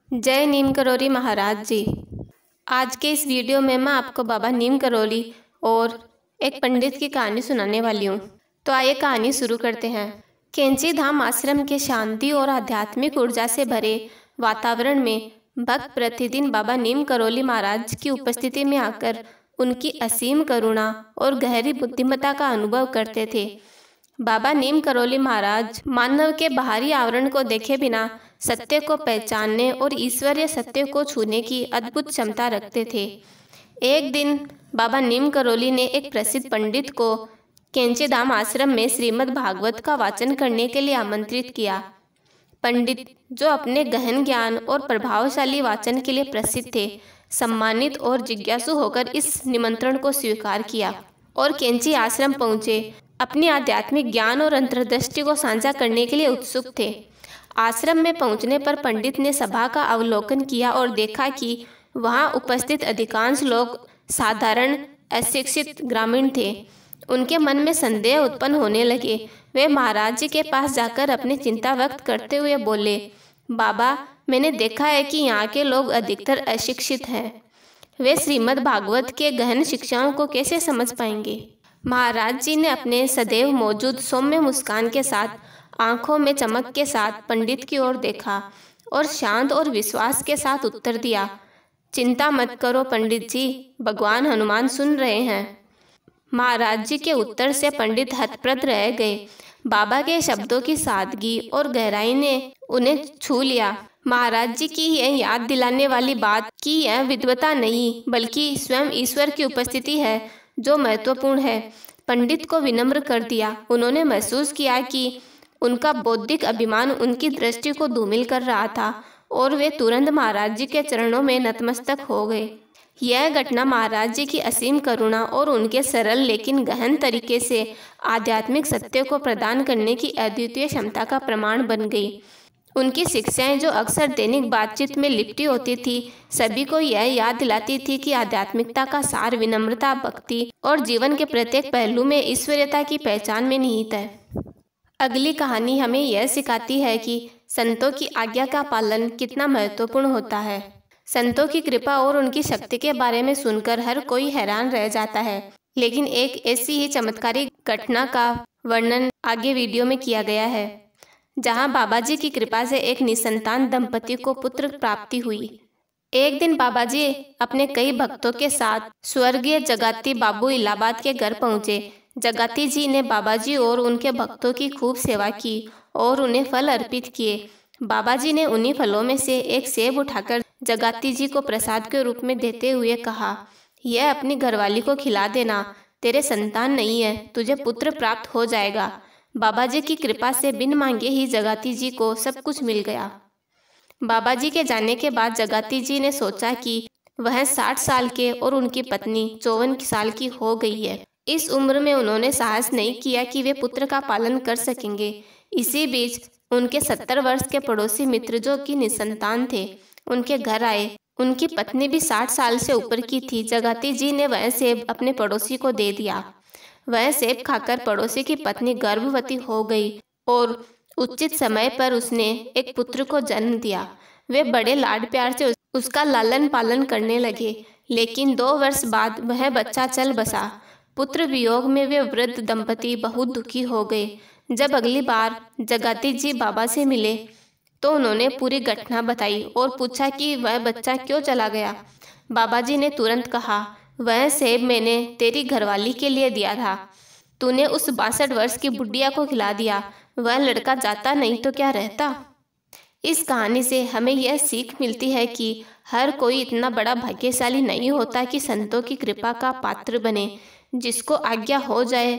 जय नीम करोली महाराज जी। आज के इस वीडियो में मैं आपको बाबा नीम करोली और एक पंडित की कहानी सुनाने वाली हूँ। तो आइए कहानी शुरू करते हैं। कैंची धाम आश्रम के शांति और आध्यात्मिक ऊर्जा से भरे वातावरण में भक्त प्रतिदिन बाबा नीम करोली महाराज की उपस्थिति में आकर उनकी असीम करुणा और गहरी बुद्धिमत्ता का अनुभव करते थे। बाबा नीम करोली महाराज मानव के बाहरी आवरण को देखे बिना सत्य को पहचानने और ईश्वरीय सत्य को छूने की अद्भुत क्षमता रखते थे। एक दिन बाबा नीम करोली ने एक प्रसिद्ध पंडित को कैंची धाम आश्रम में श्रीमद् भागवत का वाचन करने के लिए आमंत्रित किया। पंडित, जो अपने गहन ज्ञान और प्रभावशाली वाचन के लिए प्रसिद्ध थे, सम्मानित और जिज्ञासु होकर इस निमंत्रण को स्वीकार किया और कैंची आश्रम पहुँचे। अपनी आध्यात्मिक ज्ञान और अंतर्दृष्टि को साझा करने के लिए उत्सुक थे। आश्रम में पहुंचने पर पंडित ने सभा का अवलोकन किया और देखा कि वहां उपस्थित अधिकांश लोग साधारण अशिक्षित ग्रामीण थे। उनके मन में संदेह उत्पन्न होने लगे। वे महाराज जी के पास जाकर अपनी चिंता व्यक्त करते हुए बोले, बाबा, मैंने देखा है कि यहाँ के लोग अधिकतर अशिक्षित हैं। वे श्रीमद् भागवत के गहन शिक्षाओं को कैसे समझ पाएंगे? महाराज जी ने अपने सदैव मौजूद सौम्य मुस्कान के साथ, आंखों में चमक के साथ पंडित की ओर देखा और शांत और विश्वास के साथ उत्तर दिया, चिंता मत करो पंडित जी, भगवान हनुमान सुन रहे हैं। महाराज जी के उत्तर से पंडित हतप्रभ रह गए। बाबा के शब्दों की सादगी और गहराई ने उन्हें छू लिया। महाराज जी की यह याद दिलाने वाली बात कि यह विद्वता नहीं बल्कि स्वयं ईश्वर की उपस्थिति है जो महत्वपूर्ण है, पंडित को विनम्र कर दिया। उन्होंने महसूस किया कि उनका बौद्धिक अभिमान उनकी दृष्टि को धूमिल कर रहा था और वे तुरंत महाराज जी के चरणों में नतमस्तक हो गए। यह घटना महाराज जी की असीम करुणा और उनके सरल लेकिन गहन तरीके से आध्यात्मिक सत्य को प्रदान करने की अद्वितीय क्षमता का प्रमाण बन गई। उनकी शिक्षाएं, जो अक्सर दैनिक बातचीत में लिपटी होती थी, सभी को यह याद दिलाती थी कि आध्यात्मिकता का सार विनम्रता, भक्ति और जीवन के प्रत्येक पहलू में ईश्वरीयता की पहचान में निहित है। अगली कहानी हमें यह सिखाती है कि संतों की आज्ञा का पालन कितना महत्वपूर्ण होता है। संतों की कृपा और उनकी शक्ति के बारे में सुनकर हर कोई हैरान रह जाता है, लेकिन एक ऐसी ही चमत्कारी घटना का वर्णन आगे वीडियो में किया गया है, जहां बाबा जी की कृपा से एक निसंतान दंपति को पुत्र प्राप्ति हुई। एक दिन बाबा जी अपने कई भक्तों के साथ स्वर्गीय जगाती बाबू इलाहाबाद के घर पहुंचे। जगाती जी ने बाबा जी और उनके भक्तों की खूब सेवा की और उन्हें फल अर्पित किए। बाबा जी ने उन्हीं फलों में से एक सेब उठाकर जगाती जी को प्रसाद के रूप में देते हुए कहा, यह अपनी घरवाली को खिला देना, तेरे संतान नहीं है, तुझे पुत्र प्राप्त हो जाएगा। बाबा जी की कृपा से बिन मांगे ही जगाती जी को सब कुछ मिल गया। बाबा जी के जाने के बाद जगाती जी ने सोचा कि वह 60 साल के और उनकी पत्नी 54 साल की हो गई है। इस उम्र में उन्होंने साहस नहीं किया कि वे पुत्र का पालन कर सकेंगे। इसी बीच उनके 70 वर्ष के पड़ोसी मित्र, जो कि निसंतान थे, उनके घर आए। उनकी पत्नी भी 60 साल से ऊपर की थी। जगाती जी ने वह सेब अपने पड़ोसी को दे दिया। वह सेब खाकर पड़ोसी की पत्नी गर्भवती हो गई और उचित समय पर उसने एक पुत्र को जन्म दिया। वे बड़े लाड प्यार से उसका लालन पालन करने लगे, लेकिन 2 वर्ष बाद वह बच्चा चल बसा। पुत्र वियोग में वे वृद्ध दंपति बहुत दुखी हो गए। जब अगली बार जगाती जी बाबा से मिले तो उन्होंने पूरी घटना बताई और पूछा कि वह बच्चा क्यों चला गया। बाबा जी ने तुरंत कहा, वह सेब मैंने तेरी घरवाली के लिए दिया था, तूने उस 62 वर्ष की बुढ़िया को खिला दिया। वह लड़का जाता नहीं तो क्या रहता। इस कहानी से हमें यह सीख मिलती है कि हर कोई इतना बड़ा भाग्यशाली नहीं होता कि संतों की कृपा का पात्र बने। जिसको आज्ञा हो जाए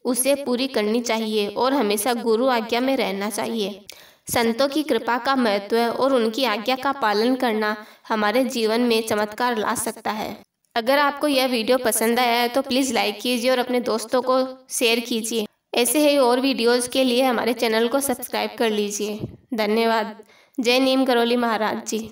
उसे पूरी करनी चाहिए और हमेशा गुरु आज्ञा में रहना चाहिए। संतों की कृपा का महत्व और उनकी आज्ञा का पालन करना हमारे जीवन में चमत्कार ला सकता है। अगर आपको यह वीडियो पसंद आया है तो प्लीज़ लाइक कीजिए और अपने दोस्तों को शेयर कीजिए। ऐसे ही और वीडियोज़ के लिए हमारे चैनल को सब्सक्राइब कर लीजिए। धन्यवाद। जय नीम करोली महाराज जी।